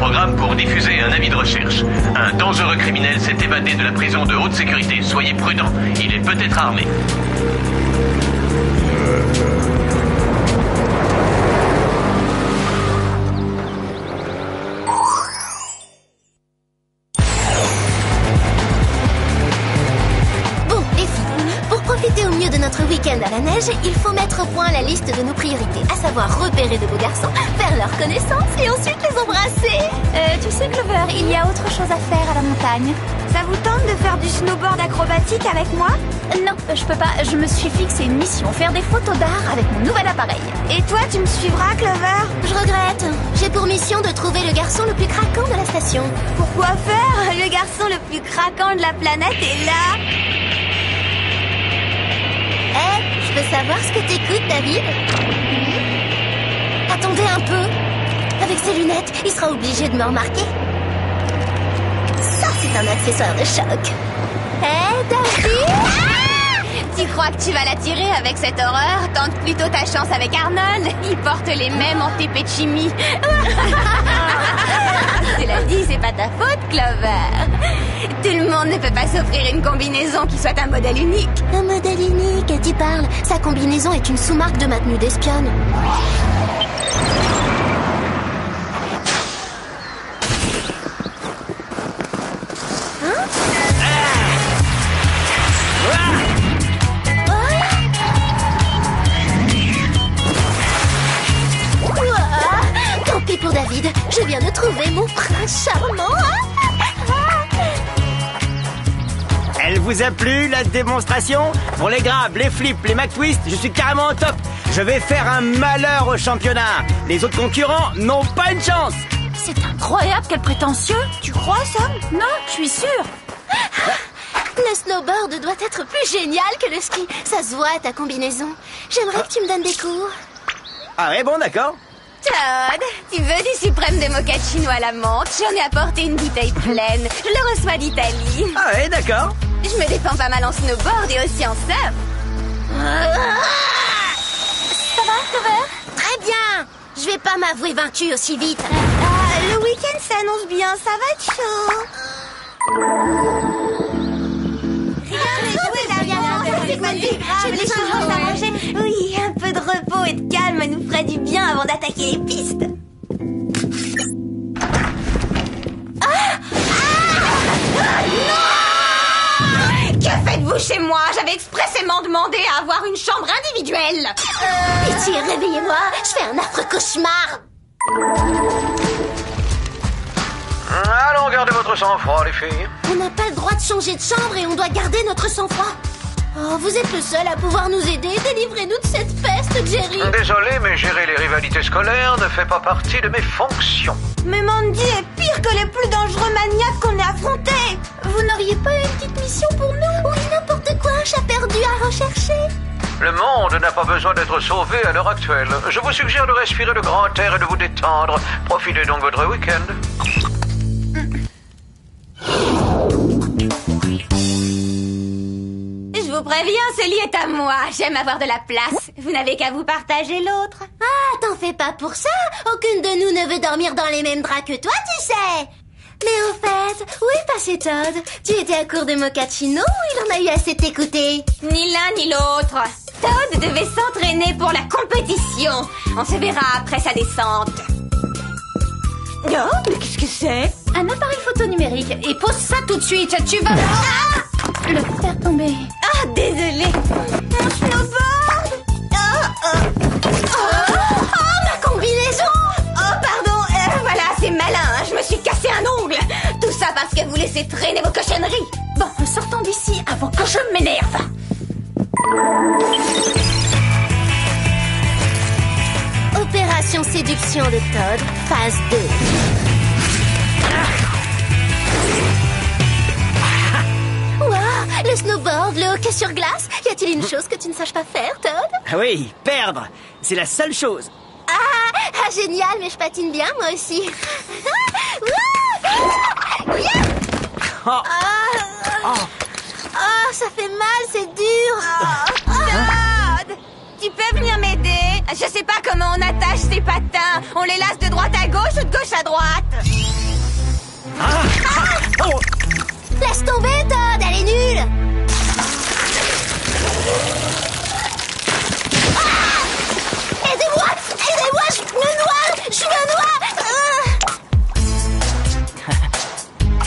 programme pour diffuser un avis de recherche. Un dangereux criminel s'est évadé de la prison de haute sécurité. Soyez prudents, il est peut-être armé. Au mieux de notre week-end à la neige, il faut mettre au point la liste de nos priorités, à savoir repérer de beaux garçons, faire leur connaissance et ensuite les embrasser. Tu sais, Clover, il y a autre chose à faire à la montagne. Ça vous tente de faire du snowboard acrobatique avec moi? Non, je peux pas. Je me suis fixé une mission, faire des photos d'art avec mon nouvel appareil. Et toi, tu me suivras, Clover? Je regrette. J'ai pour mission de trouver le garçon le plus craquant de la station. Pourquoi faire? Le garçon le plus craquant de la planète est là. Je peux savoir ce que t'écoutes, David? Attendez un peu. Avec ses lunettes, il sera obligé de me remarquer. Ça, c'est un accessoire de choc. David! Tu crois que tu vas l'attirer avec cette horreur? Tente plutôt ta chance avec Arnold. Il porte les mêmes antépéchimie. Cela dit, c'est pas ta faute, Clover. Tout le monde ne peut pas s'offrir une combinaison qui soit un modèle unique. Un modèle unique, tu parles. Sa combinaison est une sous-marque de ma tenue d'espionne. Tant pis pour David, je viens de trouver mon prince charmant. Elle vous a plu, la démonstration? Pour les grabs, les flips, les McTwist, je suis carrément au top. Je vais faire un malheur au championnat. Les autres concurrents n'ont pas une chance. C'est incroyable, quel prétentieux. Tu crois, Sam? Non, je suis sûre. Le snowboard doit être plus génial que le ski. Ça se voit, ta combinaison. J'aimerais que tu me donnes des cours. Ah ouais, bon, d'accord. Todd, tu veux du suprême de mochaccino à la menthe? J'en ai apporté une bouteille pleine. Je le reçois d'Italie. Ah ouais, d'accord. Je me défends pas mal en snowboard et aussi en surf. Ça va, Clover? Très bien. Je vais pas m'avouer vaincue aussi vite. Le week-end s'annonce bien, ça va être chaud. Les choses vont s'arranger. Oui, un peu de repos et de calme nous ferait du bien avant d'attaquer les pistes. Que faites-vous chez moi? J'avais expressément demandé à avoir une chambre individuelle. Pitié, réveillez-moi. Je fais un affreux cauchemar. Allons, gardez votre sang-froid, les filles. On n'a pas le droit de changer de chambre et on doit garder notre sang-froid. Oh, vous êtes le seul à pouvoir nous aider. Délivrez-nous de cette peste, Jerry. Désolé, mais gérer les rivalités scolaires ne fait pas partie de mes fonctions. Mais Mandy est pire que les plus dangereux maniaques qu'on ait affrontés. Vous n'auriez pas une petite mission pour nous? Oui, n'importe quoi, un chat perdu à rechercher. Le monde n'a pas besoin d'être sauvé à l'heure actuelle. Je vous suggère de respirer le grand air et de vous détendre. Profitez donc de votre week-end. Je vous préviens, ce lit est à moi. J'aime avoir de la place. Vous n'avez qu'à vous partager l'autre. Ah, t'en fais pas pour ça. Aucune de nous ne veut dormir dans les mêmes draps que toi, tu sais. Mais au fait, où est passé Todd? Tu étais à court de mochaccino ou il en a eu assez de t'écouter? Ni l'un ni l'autre. Todd devait s'entraîner pour la compétition. On se verra après sa descente. Oh, mais qu'est-ce que c'est? Un appareil photo numérique. Et pose ça tout de suite. Tu vas le faire tomber. Ah, désolé. Mon snowboard. Ma combinaison. Oh, pardon. Voilà, c'est malin. Hein. Je me suis cassé un ongle. Tout ça parce que vous laissez traîner vos cochonneries. Bon, sortons d'ici avant que je m'énerve. Opération séduction de Todd, phase 2. Wow, le snowboard, le hockey sur glace. Y a-t-il une chose que tu ne saches pas faire, Todd? Ah oui, perdre. C'est la seule chose. Ah, génial, mais je patine bien, moi aussi. Ça fait mal, c'est dur. Todd, tu peux venir m'aider? Je sais pas comment on attache ces patins. On les lace de droite à gauche ou de gauche à droite. Oh. Laisse tomber, Todd, elle est nulle. Aidez-moi, je me noie.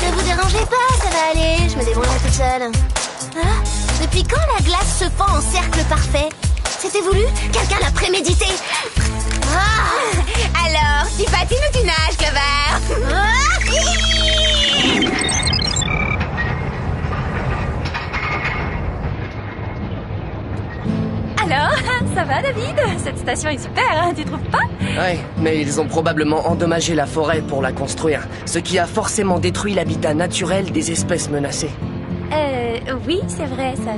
Ne vous dérangez pas, ça va aller, je me débrouillerai toute seule. Depuis quand la glace se fend en cercle parfait? C'était voulu? Quelqu'un l'a prémédité? Alors, tu patines ou tu nages, Clover? Alors, ça va, David? Cette station est super, hein, tu trouves pas? Ouais, mais ils ont probablement endommagé la forêt pour la construire, ce qui a forcément détruit l'habitat naturel des espèces menacées. Oui, c'est vrai, ça.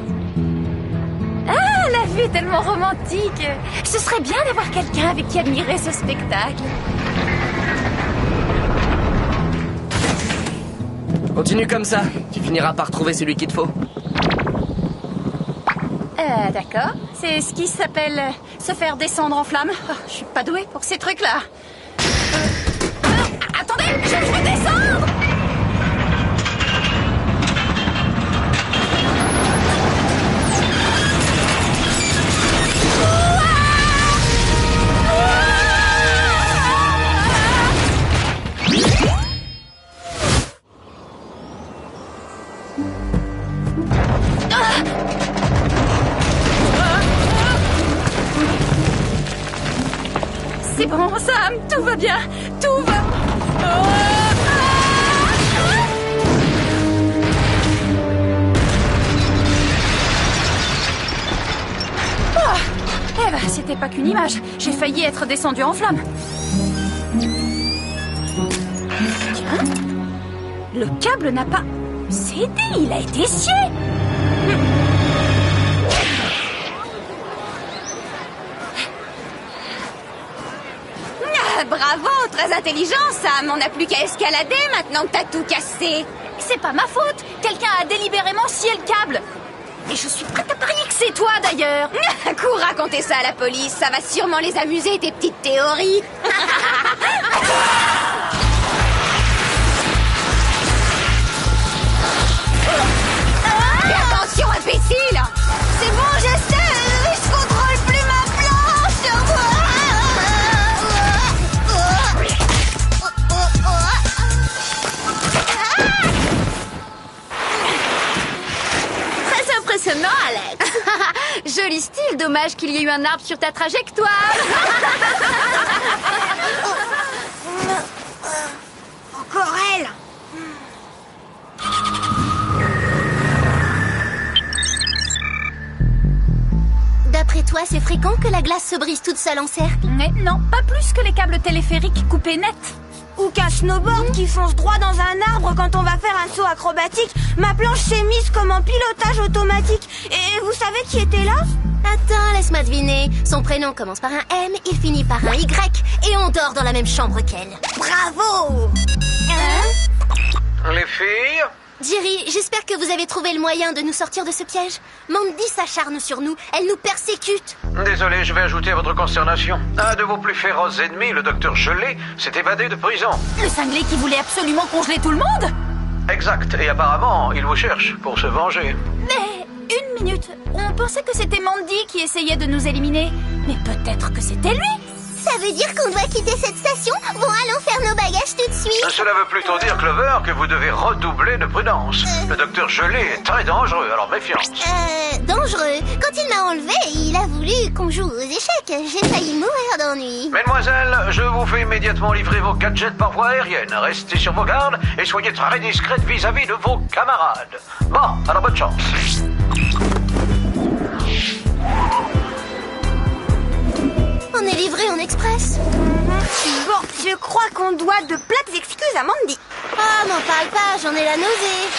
Ah, la vue est tellement romantique. Ce serait bien d'avoir quelqu'un avec qui admirer ce spectacle. Continue comme ça, tu finiras par trouver celui qu'il te faut. D'accord. C'est ce qui s'appelle se faire descendre en flammes. Oh, je suis pas douée pour ces trucs-là. Attendez, je veux descendre! C'est bon, Sam, tout va bien, tout va... Eh ben, c'était pas qu'une image. J'ai failli être descendu en flammes. Tiens, le câble n'a pas cédé, il a été scié. Bravo, très intelligent, Sam. On n'a plus qu'à escalader maintenant que t'as tout cassé. C'est pas ma faute. Quelqu'un a délibérément scié le câble. Et je suis prête à parier que c'est toi, d'ailleurs. Cours raconter ça à la police. Ça va sûrement les amuser, tes petites théories. Et attention, imbécile. C'est bon, je sais. Je contrôle plus ma planche. Impressionnant, Alex. Joli style, dommage qu'il y ait eu un arbre sur ta trajectoire. Encore elle. D'après toi, c'est fréquent que la glace se brise toute seule en cercle? Mais non, pas plus que les câbles téléphériques coupés net. Ou qu'un snowboard qui fonce droit dans un arbre quand on va faire un saut acrobatique. Ma planche s'est mise comme en pilotage automatique. Et vous savez qui était là? Attends, laisse-moi deviner. Son prénom commence par un M, il finit par un Y, et on dort dans la même chambre qu'elle. Bravo! Les filles? Jerry, j'espère que vous avez trouvé le moyen de nous sortir de ce piège. Mandy s'acharne sur nous, elle nous persécute. Désolé, je vais ajouter à votre consternation. Un de vos plus féroces ennemis, le docteur Gelé, s'est évadé de prison. Le cinglé qui voulait absolument congeler tout le monde? Exact, et apparemment, il vous cherche pour se venger. Mais, une minute, on pensait que c'était Mandy qui essayait de nous éliminer. Mais peut-être que c'était lui. Ça veut dire qu'on doit quitter cette station? Bon, allons faire nos bagages tout de suite. Cela veut plutôt dire, Clover, que vous devez redoubler de prudence. Le docteur Gelé est très dangereux, alors méfiance. Dangereux. Quand il m'a enlevé, il a voulu qu'on joue aux échecs. J'ai failli mourir d'ennui. Mesdemoiselles, je vous fais immédiatement livrer vos gadgets par voie aérienne. Restez sur vos gardes et soyez très discrètes vis-à-vis de vos camarades. Bon, alors bonne chance. On est livré en express. Bon, je crois qu'on doit de plates excuses à Mandy. Oh, m'en parle pas, j'en ai la nausée.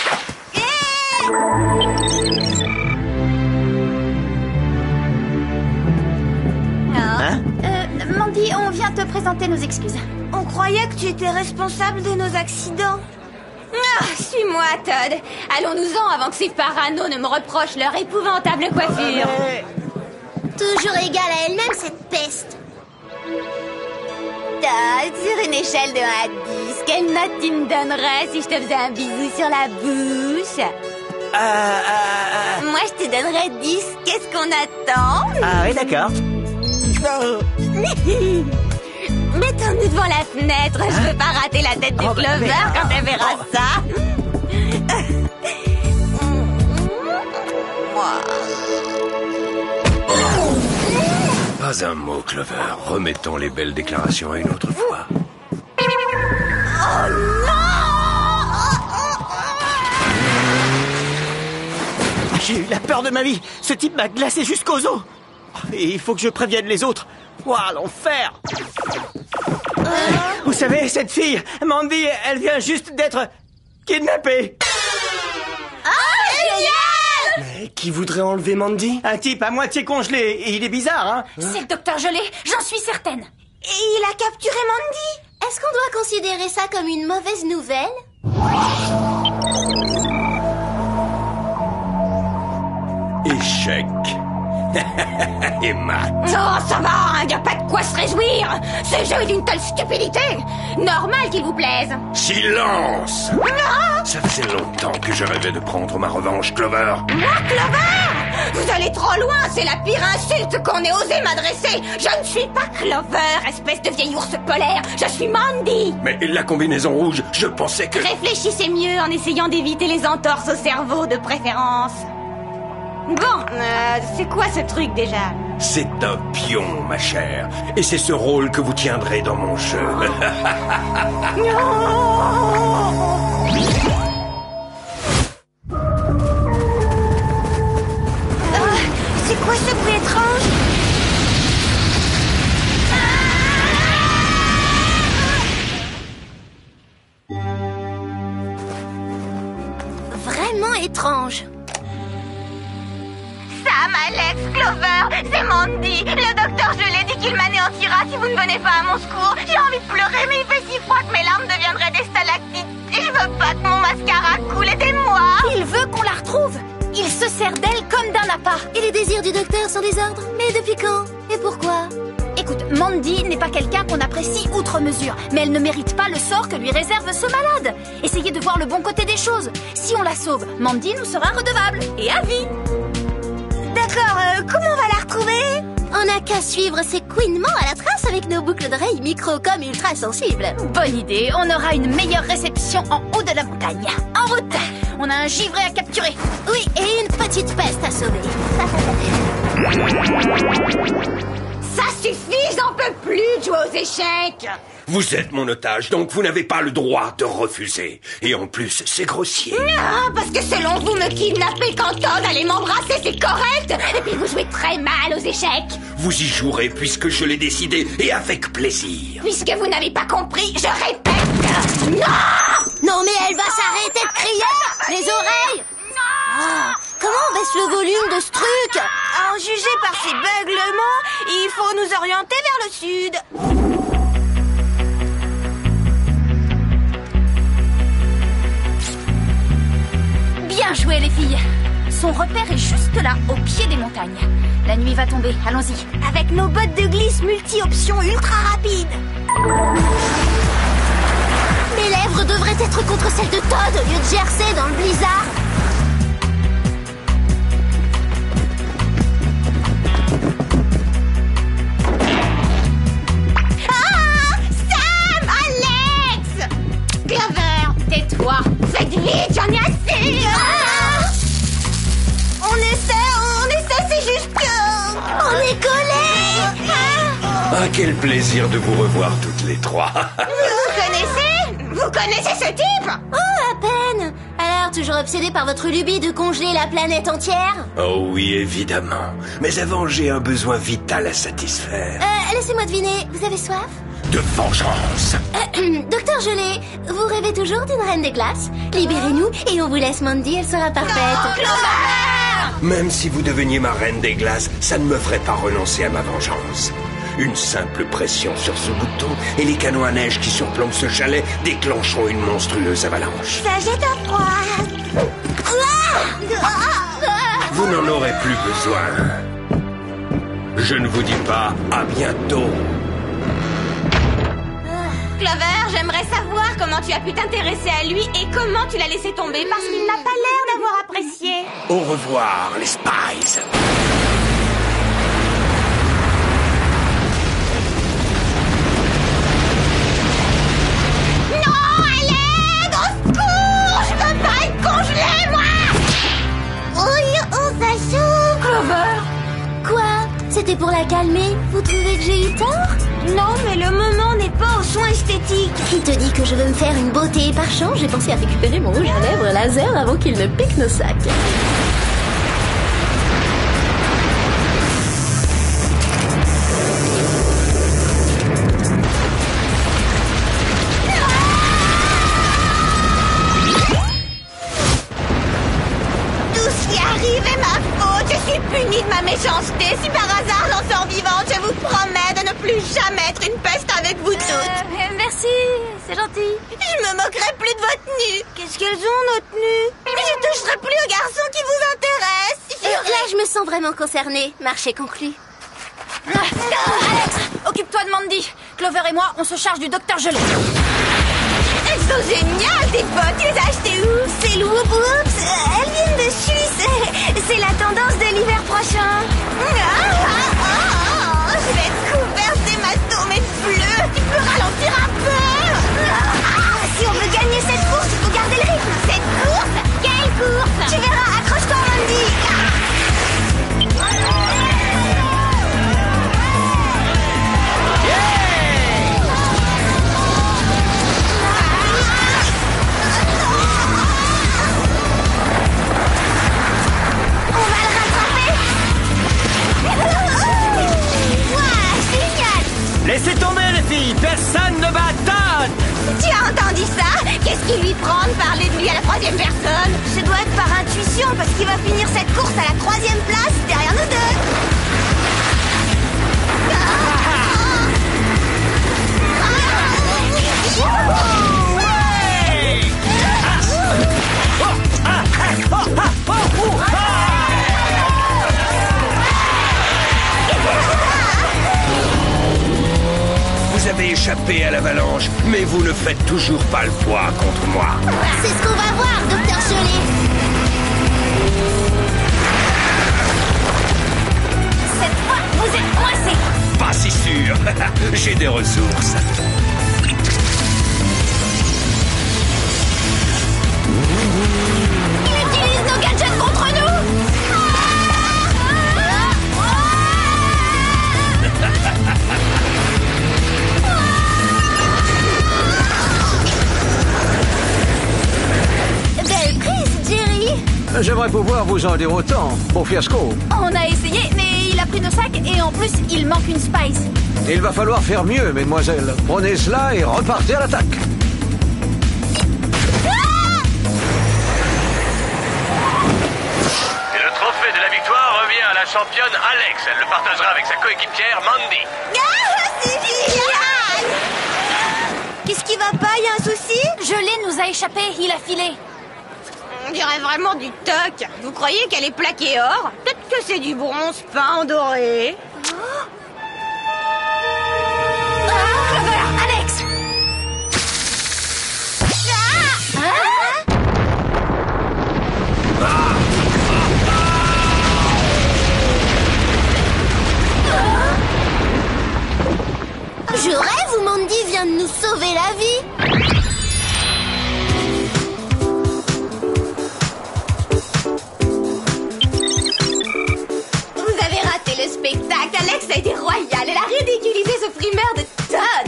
Mandy, on vient te présenter nos excuses. On croyait que tu étais responsable de nos accidents. Suis-moi, Todd. Allons-nous-en avant que ces paranos ne me reprochent leur épouvantable coiffure. Toujours égale à elle-même, cette peste. Sur une échelle de 1 à 10, quelle note tu me donnerais si je te faisais un bisou sur la bouche? Moi, je te donnerais 10. Qu'est-ce qu'on attend? Ah oui, d'accord. Mettons-nous devant la fenêtre. Je veux pas rater la tête du Clover quand elle verra ça. Pas un mot, Clover. Remettons les belles déclarations à une autre fois. Oh non! J'ai eu la peur de ma vie. Ce type m'a glacé jusqu'aux os. Et il faut que je prévienne les autres. Ouah, l'enfer! Vous savez, cette fille, Mandy, elle vient juste d'être kidnappée. Mais qui voudrait enlever Mandy? Un type à moitié congelé. Et il est bizarre, hein? C'est le docteur Gelé, j'en suis certaine. Et il a capturé Mandy. Est-ce qu'on doit considérer ça comme une mauvaise nouvelle? Échec. Et Matt. Non, ça va, y a pas de quoi se réjouir. Ce jeu est d'une telle stupidité. Normal qu'il vous plaise. Silence! Ça faisait longtemps que je rêvais de prendre ma revanche, Clover. Moi, Clover? Vous allez trop loin, c'est la pire insulte qu'on ait osé m'adresser. Je ne suis pas Clover, espèce de vieil ours polaire. Je suis Mandy. Mais la combinaison rouge, je pensais que... Réfléchissez mieux en essayant d'éviter les entorses au cerveau de préférence. Bon, c'est quoi ce truc déjà? C'est un pion, ma chère. Et c'est ce rôle que vous tiendrez dans mon jeu. C'est quoi ce bruit étrange? Vraiment étrange. Sam, Alex, Clover, c'est Mandy. Le docteur Gelé dit qu'il m'anéantira si vous ne venez pas à mon secours. J'ai envie de pleurer, mais il fait si froid que mes larmes deviendraient des stalactites. Et je veux pas que mon mascara coule, aidez-moi. Il veut qu'on la retrouve. Il se sert d'elle comme d'un appât. Et les désirs du docteur sont des ordres. Mais depuis quand? Et pourquoi? Écoute, Mandy n'est pas quelqu'un qu'on apprécie outre mesure, mais elle ne mérite pas le sort que lui réserve ce malade. Essayez de voir le bon côté des choses. Si on la sauve, Mandy nous sera redevable. Et à vie. D'accord, comment on va la retrouver? On n'a qu'à suivre ses couinements à la trace avec nos boucles d'oreilles micro-com ultra sensibles. Bonne idée, on aura une meilleure réception en haut de la montagne. En route. On a un givré à capturer. Oui, et une petite peste à sauver. Ça suffit, j'en peux plus de jouer aux échecs. Vous êtes mon otage, donc vous n'avez pas le droit de refuser. Et en plus, c'est grossier. Non, parce que selon vous, me kidnapper quand Todd allait m'embrasser, c'est correct. Et puis vous jouez très mal aux échecs. Vous y jouerez puisque je l'ai décidé et avec plaisir. Puisque vous n'avez pas compris, je répète. Non! Non mais elle va s'arrêter de crier! Les oreilles! Ah, comment on baisse le volume de ce truc? À en juger par ses beuglements, il faut nous orienter vers le sud. Bien joué les filles. Son repère est juste là, au pied des montagnes. La nuit va tomber, allons-y. Avec nos bottes de glisse multi-options ultra rapides. Mes lèvres devraient être contre celles de Todd au lieu de gercer dans le blizzard. Ah! Sam! Alex! Clover, tais-toi. Faites vite, j'en ai assez. Ah! On essaie, c'est juste que... On est collés! Ah, quel plaisir de vous revoir toutes les trois. Vous connaissez ce type? Oh, à peine! Alors, toujours obsédé par votre lubie de congeler la planète entière? Oh oui, évidemment. Mais avant, j'ai un besoin vital à satisfaire. Laissez-moi deviner, vous avez soif? De vengeance. Docteur Gelé, vous rêvez toujours d'une reine des glaces? Libérez-nous et on vous laisse Mandy, elle sera parfaite. Même si vous deveniez ma reine des glaces, ça ne me ferait pas renoncer à ma vengeance. Une simple pression sur ce bouton et les canons à neige qui surplombent ce chalet déclencheront une monstrueuse avalanche. Ça jette un froid. Vous n'en aurez plus besoin. Je ne vous dis pas à bientôt. Clover, j'aimerais savoir comment tu as pu t'intéresser à lui et comment tu l'as laissé tomber parce qu'il n'a pas l'air d'avoir apprécié. Au revoir, les Spies. Non, à l'aide! Au secours! Je veux pas être congelée, moi! Oui, on s'assure. Clover! Quoi? C'était pour la calmer? Vous trouvez que j'ai eu tort? Non, mais le moment n'est pas aux soins esthétiques. Qui te dit que je veux me faire une beauté? Par chance, j'ai pensé à récupérer mon rouge à lèvres laser avant qu'il ne pique nos sacs. Tout ce qui arrive est ma faute. Je suis punie de ma méchanceté. Si par hasard j'en sors vivante, je vous promets de ne plus jamais être une peste avec vous toutes. Merci, c'est gentil. Je me moquerai plus de votre tenue. Qu'est-ce qu'elles ont, nos tenues? Je toucherai plus aux garçons qui vous intéressent. Là, je me sens vraiment concernée. Marché conclu. Alex, occupe-toi de Mandy. Clover et moi, on se charge du docteur Gelé. Elles sont géniales, tes bottes. Tu les as achetées où? C'est Woops. Elles viennent de Suisse. C'est la tendance de l'hiver prochain. Je vais être couverte d'hématomes et de bleus. Tu peux ralentir un peu? Si on veut gagner cette course, il faut garder le rythme. Cette course? Quelle course? Tu verras, accroche-toi, Mandy. Laissez tomber les filles, personne ne bat Todd. Tu as entendu ça? Qu'est-ce qui lui prend de parler de lui à la troisième personne? Ce doit être par intuition parce qu'il va finir cette course à la 3e place derrière nous deux. Vous avez échappé à l'avalanche, mais vous ne faites toujours pas le poids contre moi. C'est ce qu'on va voir, docteur Gelé. Cette fois, vous êtes coincés. Pas si sûr. J'ai des ressources. Il utilise nos gadgets contre nous. Belle prise, Jerry. J'aimerais pouvoir vous en dire autant. Au fiasco. On a essayé, mais il a pris nos sacs et en plus, il manque une Spice. Il va falloir faire mieux, mesdemoiselles. Prenez cela et repartez à l'attaque. Et le trophée de la victoire revient à la championne Alex. Elle le partagera avec sa coéquipière Mandy. C'est génial! Qu'est-ce qui va pas? Y a un souci? Gelé nous a échappé, il a filé. On dirait vraiment du toc. Vous croyez qu'elle est plaquée or? Peut-être que c'est du bronze peint en doré. Clover, Alex. Je rêve ou Mandy vient de nous sauver la vie? Vous avez raté le spectacle. Alex a été royale. Elle a ridiculisé ce primeur de Todd.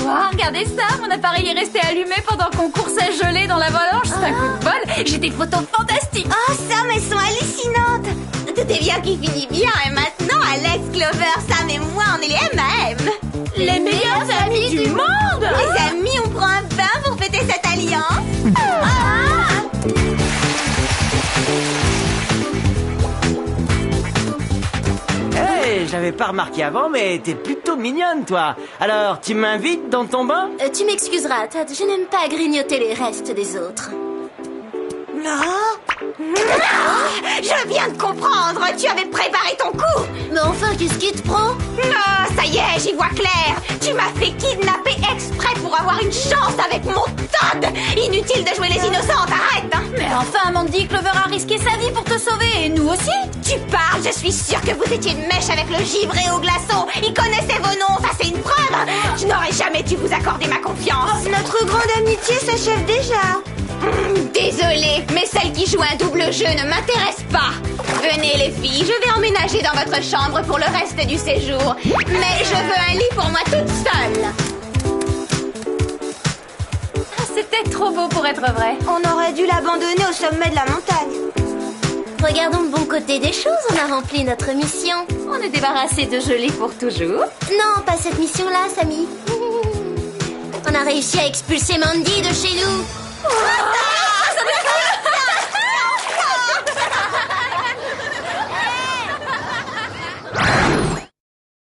Wow, regardez ça, mon appareil est resté allumé pendant qu'on coursait gelé dans l'avalanche. C'est un coup de bol. J'ai des photos fantastiques. Oh, Sam, elles sont hallucinantes. Tout est bien qui finit bien. Et maintenant, Alex, Clover, Sam et moi, on est les M&M. Les meilleurs amis du monde. Les amis, on prend un bain pour fêter cette alliance. Hey, je l'avais pas remarqué avant, mais t'es plutôt mignonne, toi. Alors, tu m'invites dans ton bain? Tu m'excuseras, Todd, je n'aime pas grignoter les restes des autres. Non. Je viens de comprendre. Tu avais préparé ton coup. Mais enfin, qu'est-ce qui te prend? Non, ça y est, j'y vois clair. Tu m'as fait kidnapper exprès pour avoir une chance avec mon Todd. Inutile de jouer les innocentes, arrête, hein. Mais enfin, Mandy, Clover a risqué sa vie pour te sauver, et nous aussi. Tu parles, je suis sûre que vous étiez de mèche avec le givré au glaçon. Il connaissait vos noms, ça c'est une preuve. Je n'aurais jamais dû vous accorder ma confiance. Notre grande amitié s'achève déjà. Désolée, mais celle qui joue un double jeu ne m'intéresse pas. Venez les filles, je vais emménager dans votre chambre pour le reste du séjour. Mais je veux un lit pour moi toute seule. C'était trop beau pour être vrai. On aurait dû l'abandonner au sommet de la montagne. Regardons le bon côté des choses, on a rempli notre mission. On est débarrassé de gelée pour toujours. Non, pas cette mission-là, Sammy. On a réussi à expulser Mandy de chez nous.